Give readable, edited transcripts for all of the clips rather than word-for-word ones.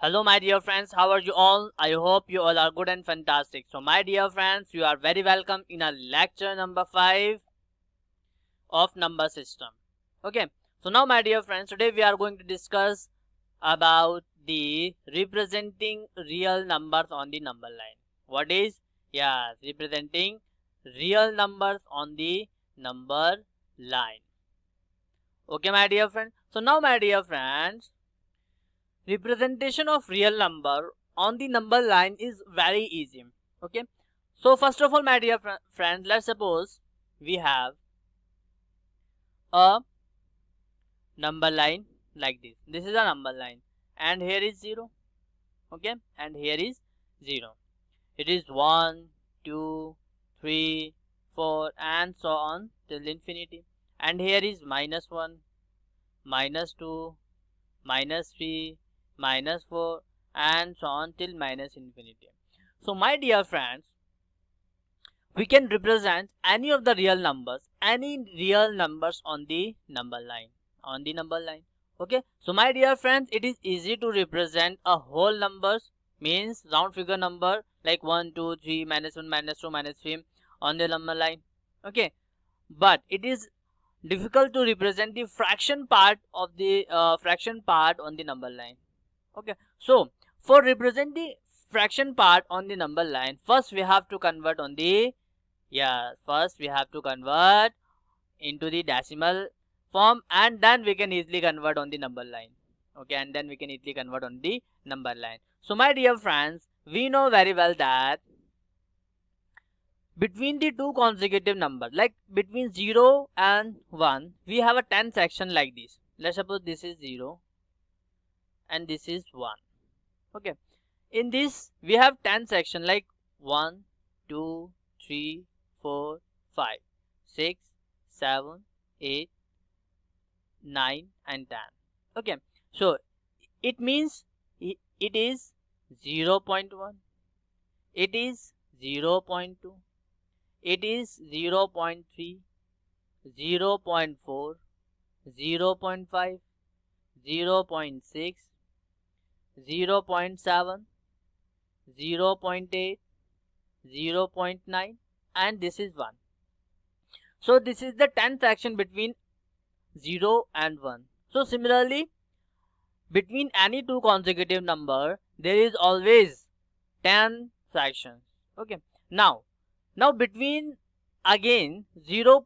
Hello my dear friends, how are you all? I hope you all are good and fantastic. So my dear friends, you are very welcome in our lecture number 5 of number system. Okay, so now my dear friends, today we are going to discuss about the representing real numbers on the number line. What is? Yes, representing real numbers on the number line. Okay my dear friends. So now my dear friends, representation of real number on the number line is very easy. Okay, so first of all my dear friends, let's suppose we have a number line like this is a number line, and here is 0. Okay, and here is 0. It is 1 2 3 4 and so on till infinity, and here is -1 -2 -3 -4 and so on till minus infinity. So my dear friends, we can represent any of the real numbers, on the number line. Okay, so my dear friends, it is easy to represent a whole numbers, means round figure number like 1 2 3 -1 -2 -3 on the number line. Okay, but it is difficult to represent the fraction part of the fraction part on the number line. Okay, so for represent the fraction part on the number line, first we have to convert into the decimal form, and then we can easily convert on the number line. Okay, and then we can easily convert on the number line. So my dear friends, we know very well that between the two consecutive numbers, like between 0 and 1, we have a 10 section like this. Let's suppose this is 0 and this is 1. Okay, in this we have 10 section like 1 2 3 4 5 6 7 8 9 and 10. Okay, so it means it is 0.1, it is 0.2, it is 0.3, 0.4, 0.5, 0.6, 0.7, 0.8, 0.9, and this is 1. So this is the 10th fraction between 0 and 1. So similarly, between any two consecutive number, there is always 10 fractions. Okay, now between again 0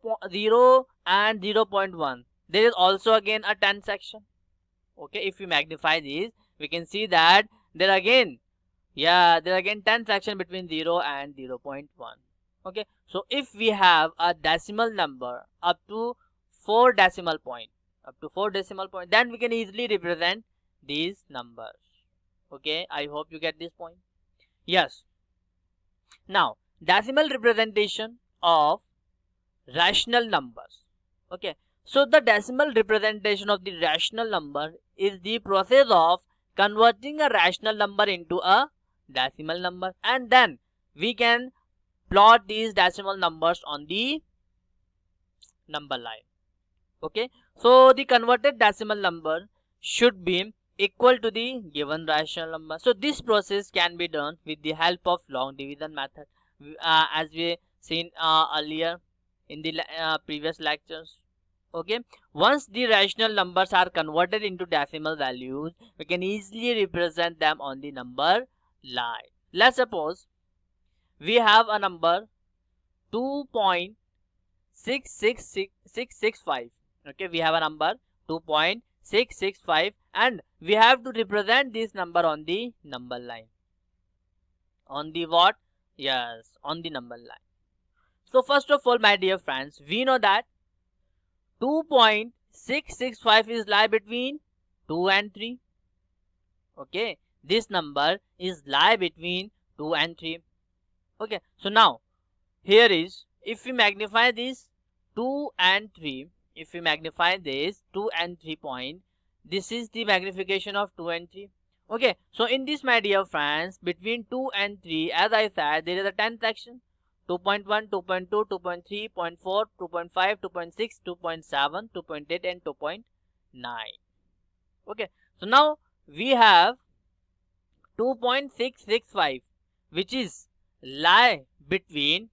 and 0.1, there is also again a 10 section. Okay, if we magnify this, we can see that there again 10 fraction between 0 and 0.1. Okay, so if we have a decimal number up to 4 decimal point, then we can easily represent these numbers. Okay, I hope you get this point. Yes, now decimal representation of rational numbers. Okay, so the decimal representation of the rational number is the process of converting a rational number into a decimal number, and then we can plot these decimal numbers on the number line. Okay, so the converted decimal number should be equal to the given rational number. So this process can be done with the help of long division method, as we seen earlier in the previous lectures. Okay, once the rational numbers are converted into decimal values, we can easily represent them on the number line. Let's suppose we have a number 2.665. Okay, we have a number 2.665, and we have to represent this number on the number line. On the what? Yes, on the number line. So first of all my dear friends, we know that 2.665 is lie between 2 and 3. Okay, this number is lie between 2 and 3. Okay, so now here is, if we magnify this 2 and 3, if we magnify this 2 and 3 point, this is the magnification of 2 and 3. Okay, so in this my dear friends, between 2 and 3, as I said, there is a 10th section: 2.1, 2.2, 2.3, 0.4, 2.5, 2.6, 2.7, 2.8 and 2.9. Okay, so now we have 2.665, which is lie between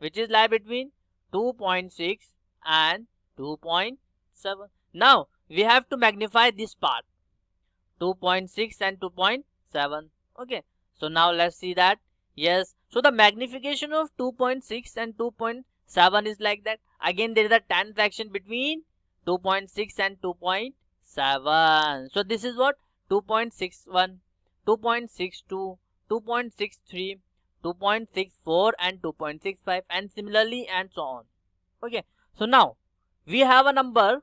2.6 and 2.7. Now we have to magnify this part, 2.6 and 2.7. Okay, so now let's see that. Yes, so the magnification of 2.6 and 2.7 is like that. Again, there is a 10 fraction between 2.6 and 2.7. So this is what 2.61, 2.62, 2.63, 2.64 and 2.65, and similarly and so on. Okay, so now we have a number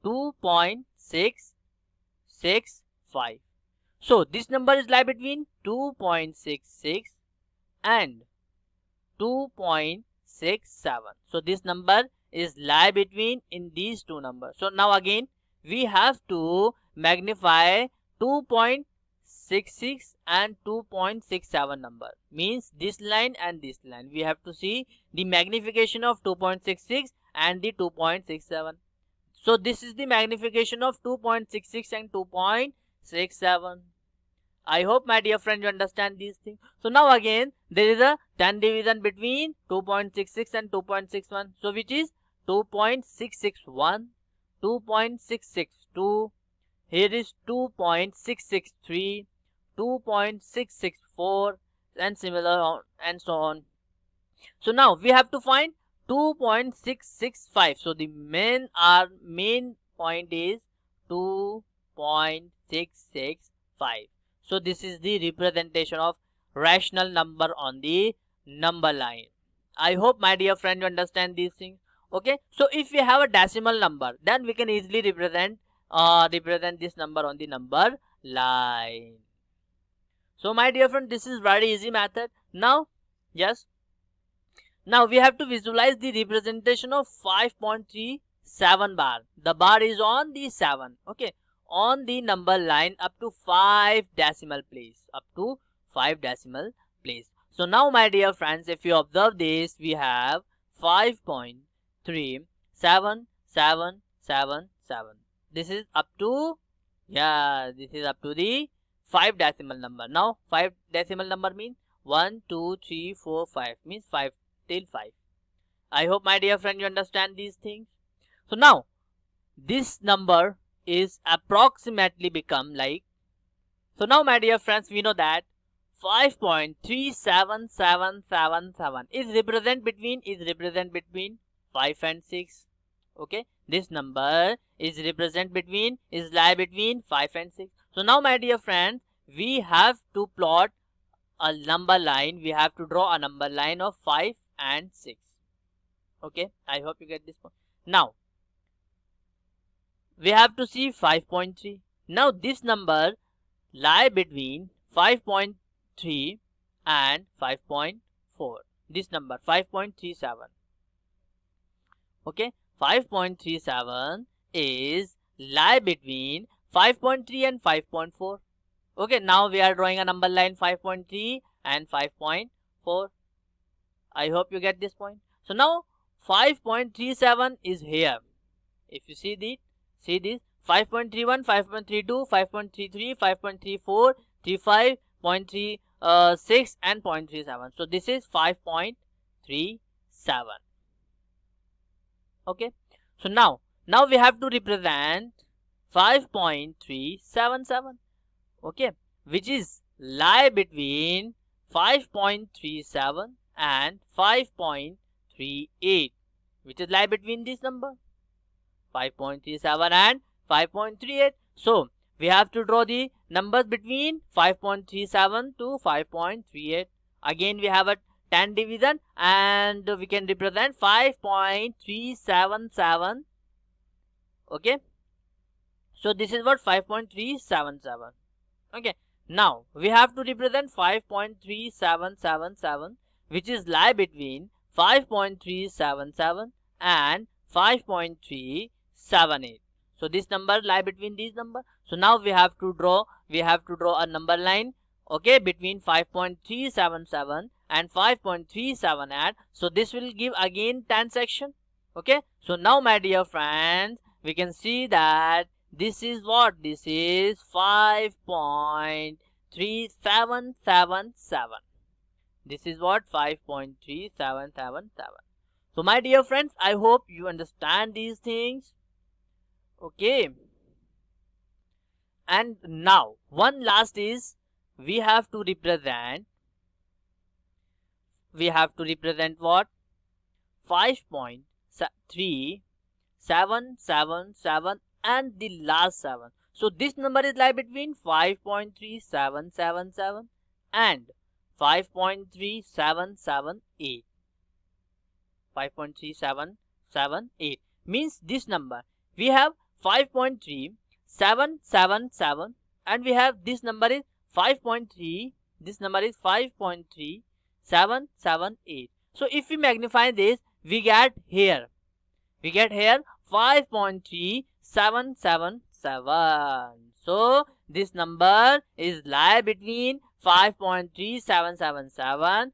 2.665. So this number is lie between 2.66 and 2.67. So this number is lie between in these two numbers. So now again we have to magnify 2.66 and 2.67 number. Means this line and this line. We have to see the magnification of 2.66 and the 2.67. So this is the magnification of 2.66 and 2.67. I hope my dear friend you understand these things. So now again there is a 10 division between 2.66 and 2.61. So which is 2.661, 2.662. Here is 2.663, 2.664 and similar on and so on. So now we have to find 2.665. So the main point is 2.665. So this is the representation of rational number on the number line. I hope my dear friend you understand these things. Okay, so if we have a decimal number, then we can easily represent this number on the number line. So my dear friend, this is very easy method. Now, yes, now we have to visualize the representation of 5.37 bar. The bar is on the 7. Okay, on the number line up to 5 decimal place. So now my dear friends, if you observe this, we have 5.377777. This is up to the 5 decimal number. Now 5 decimal number means 1, 2, 3, 4, 5, means 5 till 5. I hope my dear friend you understand these things. So now this number is approximately become like, so now my dear friends, we know that 5.37777 is represent between 5 and 6. Okay, this number is lie between 5 and 6. So now my dear friends, we have to plot a number line. We have to draw a number line of 5 and 6. Okay, I hope you get this point. Now we have to see 5.3. Now this number lie between 5.3 and 5.4. This number 5.37. Okay, 5.37 is lie between 5.3 and 5.4. Okay, now we are drawing a number line 5.3 and 5.4. I hope you get this point. So now 5.37 is here. If you see this 5.31, 5.32, 5.33, 5.34, 35.36 and 0.37. So this is 5.37. Okay, so now we have to represent 5.377. Okay, which is lie between 5.37 and 5.38, which is lie between this number 5.37 and 5.38. So we have to draw the numbers between 5.37 to 5.38. Again we have a 10 division and we can represent 5.377. Okay, so this is what 5.377. Okay, now we have to represent 5.3777, which is lie between 5.377 and 5.378. So this number lie between these number. So now we have to draw a number line, okay, between 5.377 and 5.378. So this will give again 10 section. Okay, so now my dear friends, we can see that this is what? This is 5.377 5.3777. This is what 5.3777. So my dear friends, I hope you understand these things. Okay. And now one last is we have to represent what? 5.3777 and the last 7. So this number is lie between 5.3777 and 5.3778. 5.3778 means this number. We have 5.3777 and we have this number is 5.3. This number is 5.3778. So if we magnify this, we get here 5.3777. So this number is lie between 5.3777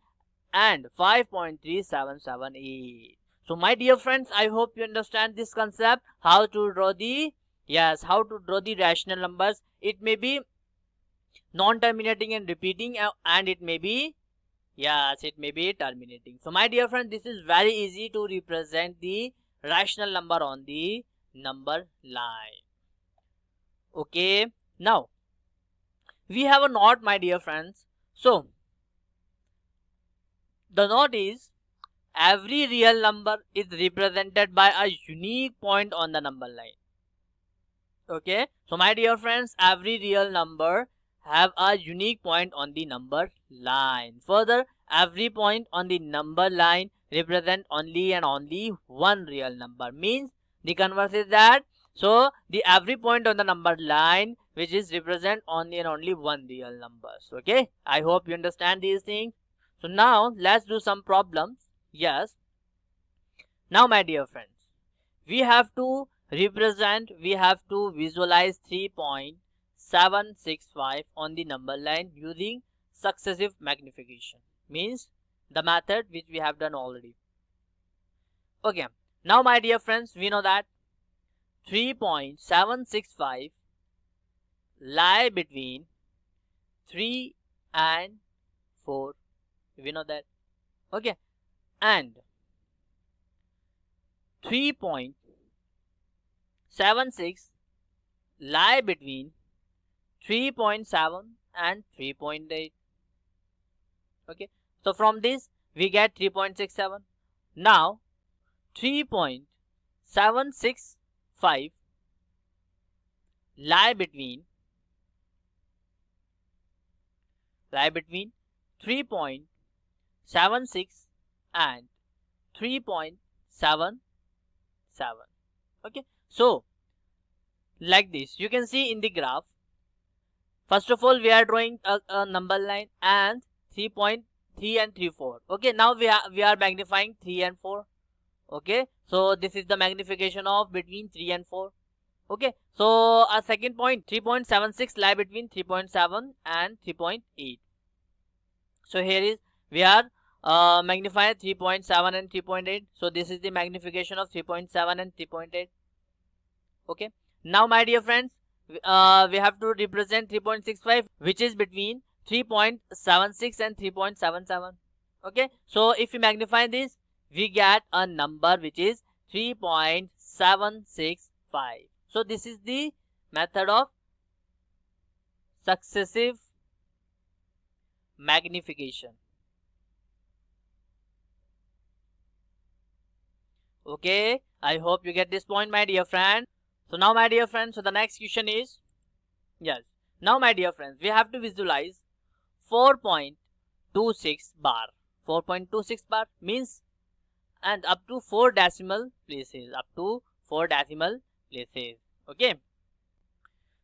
and 5.3778. So my dear friends, I hope you understand this concept, how to draw the rational numbers. It may be non-terminating and repeating, and it may be terminating. So my dear friend, this is very easy to represent the rational number on the number line. Okay, now we have a knot, my dear friends. So the knot is every real number is represented by a unique point on the number line. Okay, so my dear friends, every real number have a unique point on the number line. Further, every point on the number line represent only and only one real number. Means the converse is that, so the every point on the number line which is represent only and only one real numbers. Okay, I hope you understand these things. So now let's do some problems. Yes, now my dear friends, we have to visualize 3.765 on the number line using successive magnification, means the method which we have done already. Okay, now my dear friends, we know that 3.765 lie between 3 and 4. We know that. Okay, and 3.76 lie between 3.7 and 3.8. Okay, so from this we get 3.67. Now 3.765 lie between 3.76 and 3.77. Okay, so like this you can see in the graph. First of all, we are drawing a number line and 3.3 and 3.4. Okay, now we are magnifying 3 and 4. Okay, so this is the magnification of between 3 and 4. Okay, so a second point, 3.76 lie between 3.7 and 3.8. So here is we are magnifying 3.7 and 3.8. So this is the magnification of 3.7 and 3.8. Okay, now my dear friends, we have to represent 3.65 which is between 3.76 and 3.77. Okay, so if we magnify this, we get a number which is 3.765. So this is the method of successive magnification. Okay, I hope you get this point, my dear friend. So now my dear friends, so the next question is, yes, now my dear friends, we have to visualize 4.26 bar. 4.26 bar means and up to 4 decimal places, Okay,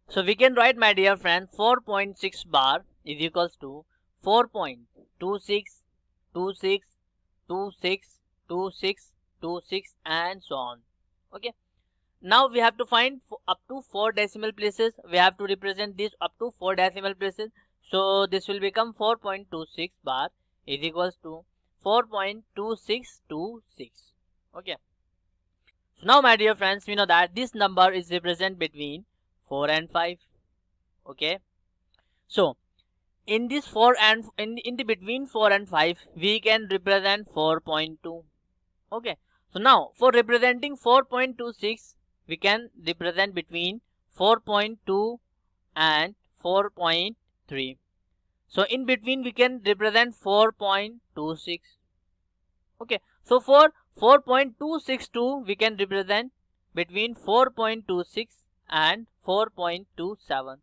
so we can write, my dear friends, 4.6 bar is equals to 4.2626262626 and so on. Okay, now we have to find up to 4 decimal places. We have to represent this up to 4 decimal places. So this will become 4.26 bar is equals to 4.2626. Okay, so now my dear friends, we know that this number is represent between 4 and 5. Okay, so in this 4 and in the between 4 and 5 we can represent 4.2. Okay, so now for representing 4.26 we can represent between 4.2 and 4.3. So in between we can represent 4.26. Okay, so for 4.262 we can represent between 4.26 and 4.27.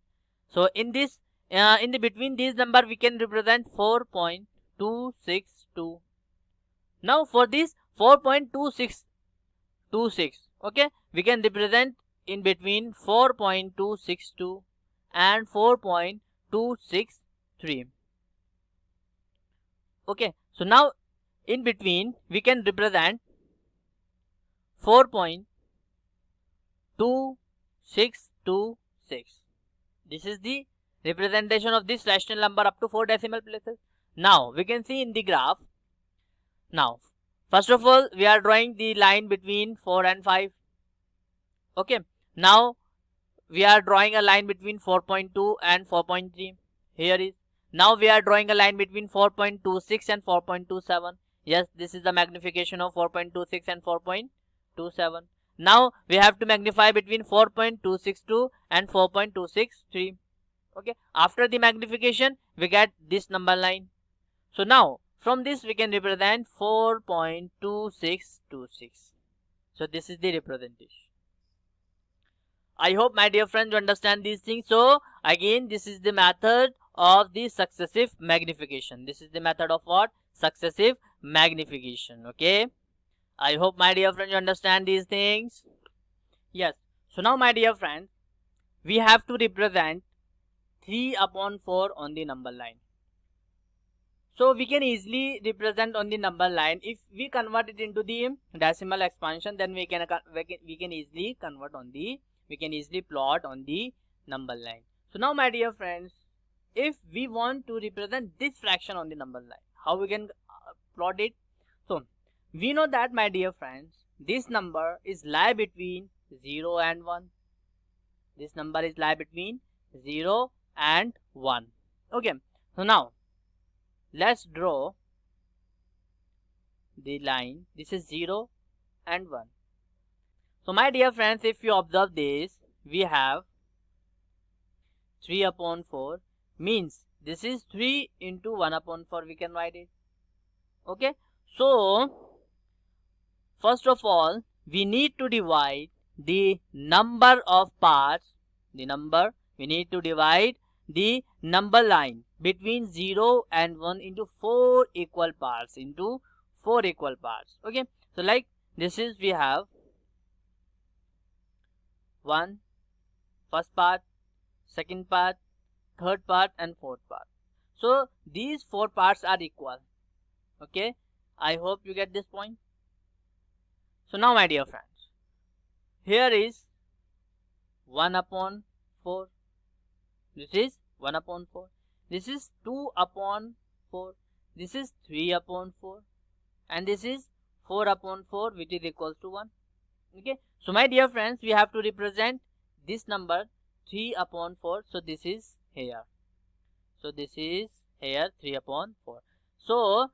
So in this in the between these number we can represent 4.262. Now for this 4.2626, okay, we can represent in between 4.262 and 4.263. Okay, so now in between we can represent 4.2626. This is the representation of this rational number up to 4 decimal places. Now we can see in the graph. Now first of all we are drawing the line between 4 and 5. Okay, now we are drawing a line between 4.2 and 4.3. Here is, now we are drawing a line between 4.26 and 4.27. Yes, this is the magnification of 4.26 and 4.27. Now we have to magnify between 4.262 and 4.263. Okay, after the magnification we get this number line. So now from this we can represent 4.2626. So this is the representation. I hope my dear friends you understand these things. So again this is the method of the successive magnification. This is the method of what? Successive magnification. Okay, I hope my dear friends you understand these things. Yes, so now my dear friends we have to represent 3/4 on the number line. So we can easily represent on the number line. If we convert it into the decimal expansion, then we can easily convert on the, we can easily plot on the number line. So now my dear friends, if we want to represent this fraction on the number line, how we can plot it? So we know that my dear friends, this number is lie between 0 and 1. This number is lie between 0 and 1. Okay, so now let's draw the line. This is 0 and 1. So my dear friends, if you observe this, we have 3/4 means this is 3 into 1/4 we can write it. Okay, so first of all we need to divide the number of parts, we need to divide the number line between 0 and 1 into 4 equal parts, Okay, so like this is, we have 1 first part, second part, third part and fourth part. So these 4 parts are equal. Okay, I hope you get this point. So now my dear friends, here is 1/4. This is 1/4. This is 2/4. This is 3/4. And this is 4/4, which is equals to 1. Okay, so my dear friends, we have to represent this number 3/4. So this is here. So this is here 3/4. So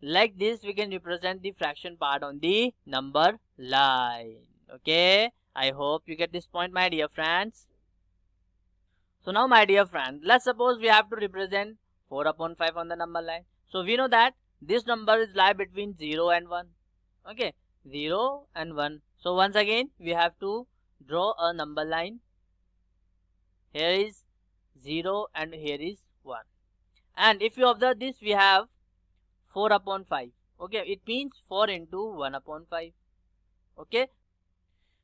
like this we can represent the fraction part on the number line. Okay, I hope you get this point my dear friends. So now my dear friend, let's suppose we have to represent 4/5 on the number line. So we know that this number is lie between 0 and 1. Okay, 0 and 1. So once again we have to draw a number line. Here is 0 and here is 1. And if you observe this, we have 4/5. Okay, it means 4 into 1/5. Okay,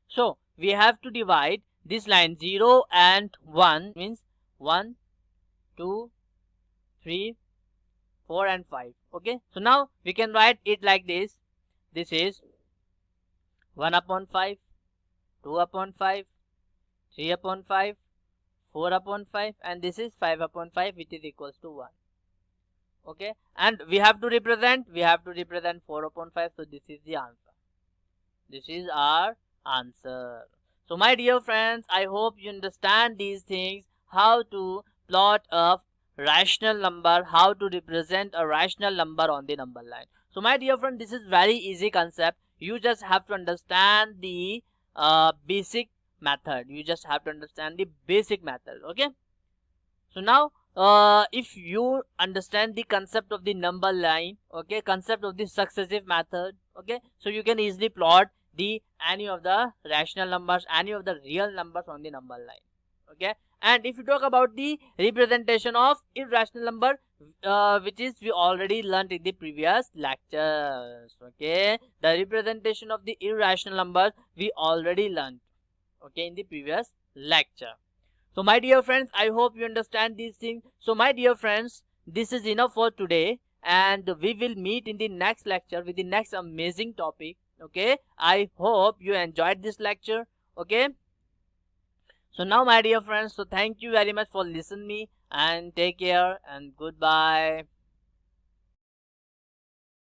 so we have to divide this line 0 and 1 means 1, 2, 3, 4 and 5. Okay, so now we can write it like this. This is 1/5, 2/5, 3/5, 4/5 and this is 5/5, which is equals to 1. Okay, and we have to represent 4/5. So this is the answer. This is our answer. So my dear friends, I hope you understand these things, how to plot a rational number, how to represent a rational number on the number line. So my dear friend, this is very easy concept. You just have to understand the basic method. You just have to understand the basic method. Okay. So now if you understand the concept of the number line, okay, concept of the successive method, okay, so you can easily plot the any of the rational numbers, any of the real numbers on the number line. Okay. And if you talk about the representation of irrational number, which is we already learned in the previous lectures. Okay, the representation of the irrational numbers we already learned, okay, in the previous lecture. So my dear friends, I hope you understand these things. So my dear friends, this is enough for today, and we will meet in the next lecture with the next amazing topic. Okay, I hope you enjoyed this lecture. Okay, so now my dear friends, so thank you very much for listening me, and take care and goodbye.